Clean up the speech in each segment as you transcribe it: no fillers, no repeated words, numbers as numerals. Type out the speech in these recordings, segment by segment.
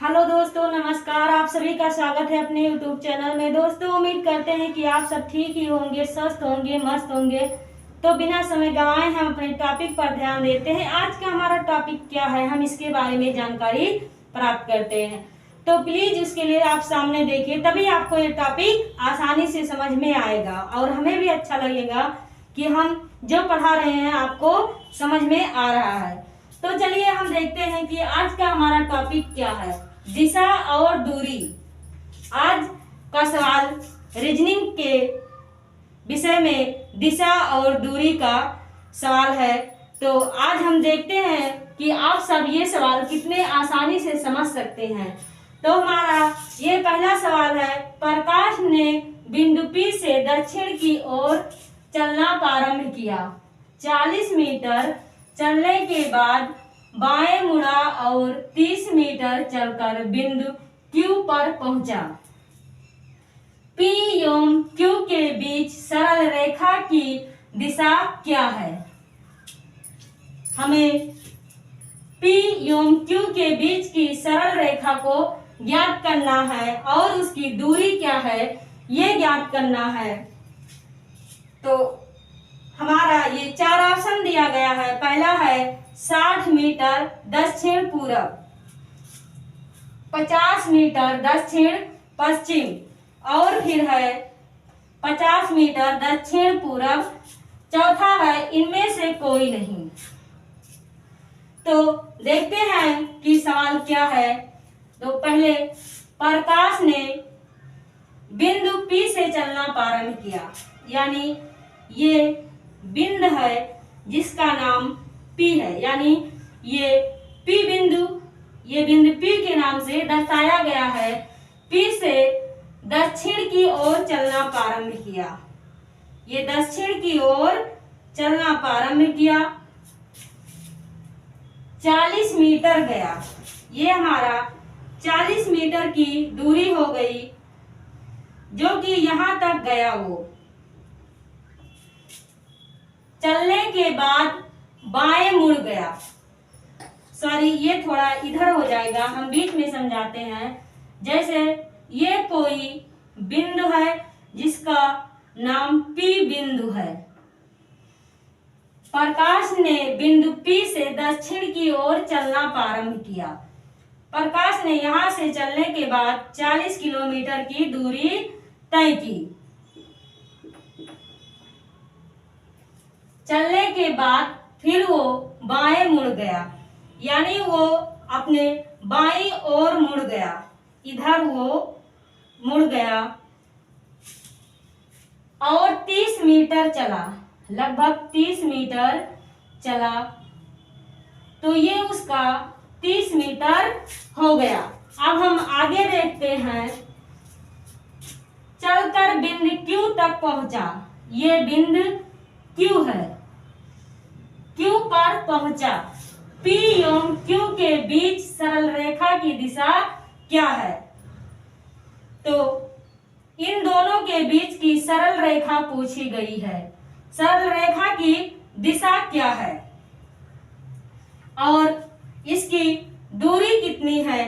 Hello दोस्तों, नमस्कार। आप सभी का स्वागत है अपने YouTube चैनल में। दोस्तों, उम्मीद करते हैं कि आप सब ठीक ही होंगे, स्वस्थ होंगे, मस्त होंगे। तो बिना समय गंवाए हम अपने टॉपिक पर ध्यान देते हैं। आज का हमारा टॉपिक क्या है, हम इसके बारे में जानकारी प्राप्त करते हैं। तो प्लीज उसके लिए आप सामने देखिए, तभी आपको ये टॉपिक आसानी से समझ में आएगा और हमें भी अच्छा लगेगा कि हम जो पढ़ा रहे हैं आपको समझ में आ रहा है। तो चलिए हम देखते हैं कि आज का हमारा टॉपिक क्या है। दिशा और दूरी। आज का सवाल रीजनिंग के विषय में दिशा और दूरी का सवाल है। तो आज हम देखते हैं कि आप सब ये सवाल कितने आसानी से समझ सकते हैं। तो हमारा ये पहला सवाल है, प्रकाश ने बिंदु P से दक्षिण की ओर चलना प्रारंभ किया। 40 मीटर चलने के बाद बाएं मुड़ा और 30 मीटर चलकर बिंदु Q पर पहुंचा। P एवं Q के बीच सरल रेखा की दिशा क्या है? हमें P एवं Q के बीच की सरल रेखा को ज्ञात करना है और उसकी दूरी क्या है ये ज्ञात करना है। तो हमारा ये 4 ऑप्शन दिया गया है। पहला है 60 मीटर दक्षिण पूरब, 50 मीटर दक्षिण पश्चिम और फिर है 50 मीटर दक्षिण पूरब। चौथा है इनमें से कोई नहीं। तो देखते हैं कि सवाल क्या है। तो पहले प्रकाश ने बिंदु P से चलना प्रारंभ किया, यानी ये बिंदु है जिसका नाम P है, यानी ये बिंदु P के नाम से दर्शाया गया है। P से दक्षिण की ओर चलना प्रारंभ किया। ये दक्षिण की ओर चलना प्रारंभ किया, 40 मीटर गया। ये हमारा 40 मीटर की दूरी हो गई, जो कि यहां तक गया। वो चलने के बाद बाएं मुड़ गया। सॉरी, ये थोड़ा इधर हो जाएगा, हम बीच में समझाते हैं। जैसे ये कोई बिंदु है जिसका नाम P बिंदु है। प्रकाश ने बिंदु P से दक्षिण की ओर चलना प्रारंभ किया। प्रकाश ने यहां से चलने के बाद 40 किलोमीटर की दूरी तय की। चलने के बाद फिर वो बाएं मुड़ गया, यानी वो अपने बाईं ओर मुड़ गया। इधर वो मुड़ गया और 30 मीटर चला, लगभग 30 मीटर चला। तो ये उसका 30 मीटर हो गया। अब हम आगे देखते हैं। चलकर बिंदु Q तक पहुंचा। ये बिंदु Q है। Q पर पहुंचा। P एवं Q के बीच सरल रेखा की दिशा क्या है? तो इन दोनों के बीच की सरल रेखा पूछी गई है। सरल रेखा की दिशा क्या है और इसकी दूरी कितनी है?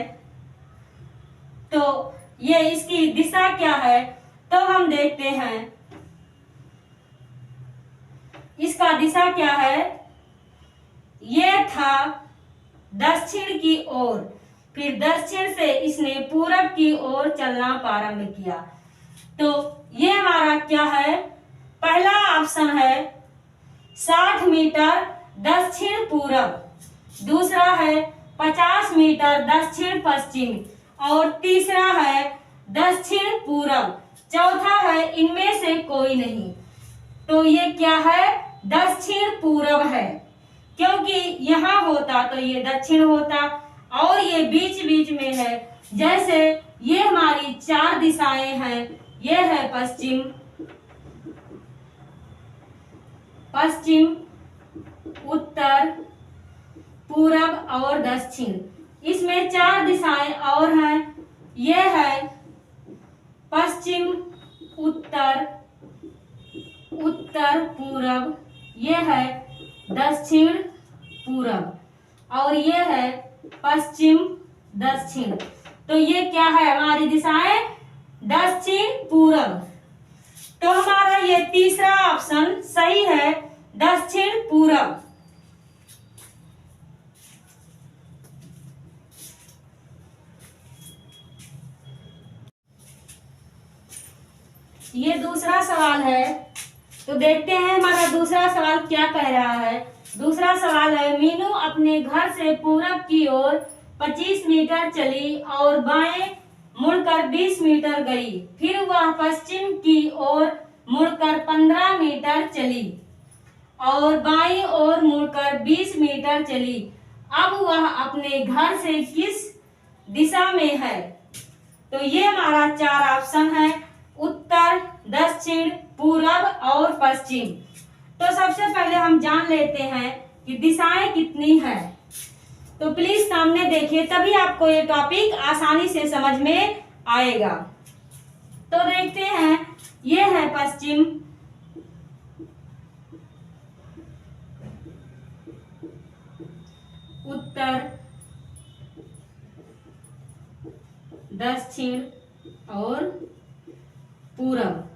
तो ये इसकी दिशा क्या है, तो हम देखते हैं। इसका दिशा क्या है? ये था दक्षिण की ओर, फिर दक्षिण से इसने पूरब की ओर चलना प्रारंभ किया। तो ये हमारा क्या है? पहला ऑप्शन है 60 मीटर दक्षिण पूरब, दूसरा है 50 मीटर दक्षिण पश्चिम और तीसरा है दक्षिण पूरब। चौथा है इनमें से कोई नहीं। तो ये क्या है? दक्षिण पूरब है, क्योंकि यहाँ होता तो ये दक्षिण होता और ये बीच बीच में है। जैसे ये हमारी 4 दिशाएं हैं। ये है पश्चिम, उत्तर, पूरब और दक्षिण। इसमें 4 दिशाएं और हैं। ये है पश्चिम, उत्तर पूरब, ये है दक्षिण पूरब और ये है पश्चिम दक्षिण। तो ये क्या है हमारी दिशाएं, दक्षिण पूरब। तो हमारा ये तीसरा ऑप्शन सही है, दक्षिण पूरब। ये दूसरा सवाल है, तो देखते हैं हमारा दूसरा सवाल क्या कह रहा है। दूसरा सवाल है, मीनू अपने घर से पूरब की ओर 25 मीटर चली और बाएं मुड़कर 20 मीटर गई। फिर वह पश्चिम की ओर मुड़कर 15 मीटर चली और बाईं ओर मुड़कर 20 मीटर चली। अब वह अपने घर से किस दिशा में है? तो ये हमारा 4 ऑप्शन है, उत्तर, दक्षिण, पूरब और पश्चिम। तो सबसे पहले हम जान लेते हैं कि दिशाएं कितनी हैं। तो प्लीज सामने देखिए, तभी आपको ये टॉपिक आसानी से समझ में आएगा। तो देखते हैं, ये है पश्चिम, उत्तर, दक्षिण और पूरब।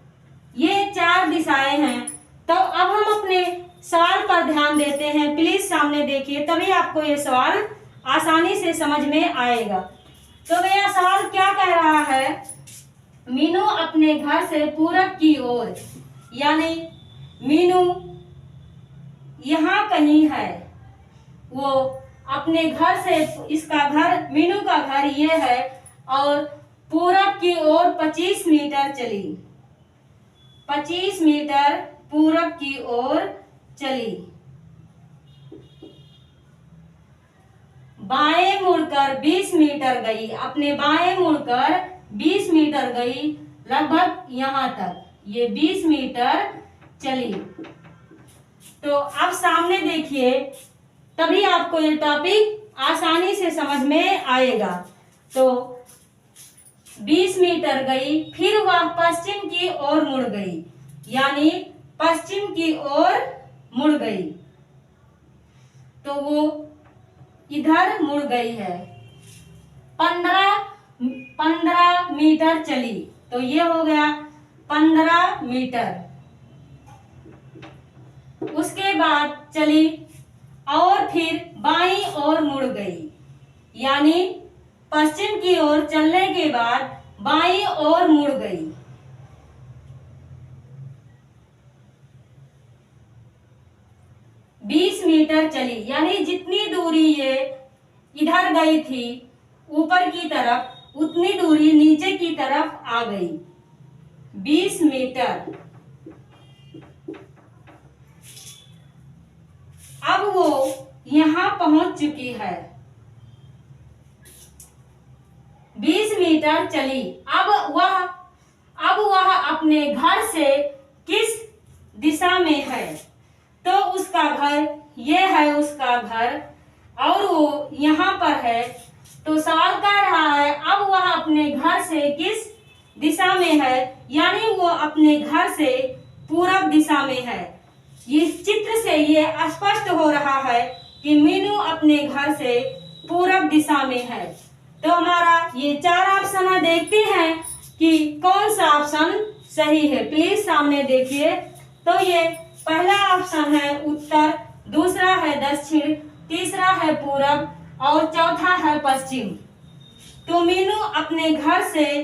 ये 4 दिशाएं हैं। तो अब हम अपने सवाल पर ध्यान देते हैं। प्लीज सामने देखिए, तभी आपको ये सवाल आसानी से समझ में आएगा। तो मेरा सवाल क्या कह रहा है, मीनू अपने घर से पूरब की ओर, यानी मीनू यहाँ कहीं है, वो अपने घर से, इसका घर, मीनू का घर ये है और पूरब की ओर 25 मीटर चली, 25 मीटर पूरब की ओर चली, बाएं मुड़कर 20 मीटर गई, अपने बाएं मुड़कर 20 मीटर गई, लगभग यहाँ तक ये 20 मीटर चली। तो अब सामने देखिए, तभी आपको ये टॉपिक आसानी से समझ में आएगा। तो 20 मीटर गई, फिर वह पश्चिम की ओर मुड़ गई, यानी पश्चिम की ओर मुड़ गई। तो वो इधर मुड़ गई है, 15 मीटर चली, तो ये हो गया 15 मीटर। उसके बाद चली और फिर बाईं ओर मुड़ गई, यानी पश्चिम की ओर चलने के बाद बाईं ओर मुड़ गई। बीस मीटर चली, यानी जितनी दूरी ये इधर गई थी ऊपर की तरफ, उतनी दूरी नीचे की तरफ आ गई, 20 मीटर। अब वो यहाँ पहुंच चुकी है, 20 मीटर चली। अब वह अपने घर से किस दिशा में है? तो उसका घर, ये है उसका घर और वो यहाँ पर है। तो सवाल कह रहा है, अब वह अपने घर से किस दिशा में है, यानी वो अपने घर से पूरब दिशा में है। इस चित्र से ये स्पष्ट हो रहा है कि मीनू अपने घर से पूरब दिशा में है। तो हमारा ये 4 ऑप्शन है, देखते हैं कि कौन सा ऑप्शन सही है। प्लीज सामने देखिए। तो ये पहला ऑप्शन है उत्तर, दूसरा है दक्षिण, तीसरा है पूरब और चौथा है पश्चिम। तो मीनू अपने घर से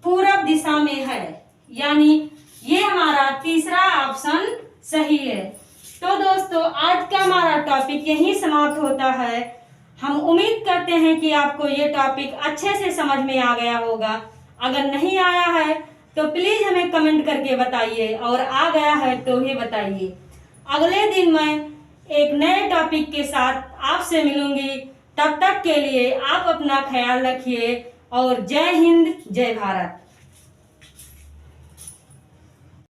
पूरब दिशा में है, यानी ये हमारा तीसरा ऑप्शन सही है। तो दोस्तों, आज का हमारा टॉपिक यहीं समाप्त होता है। हम उम्मीद करते हैं कि आपको ये टॉपिक अच्छे से समझ में आ गया होगा। अगर नहीं आया है तो प्लीज हमें कमेंट करके बताइए, और आ गया है तो ही बताइए। अगले दिन मैं एक नए टॉपिक के साथ आपसे मिलूंगी। तब तक के लिए आप अपना ख्याल रखिए और जय हिंद, जय भारत।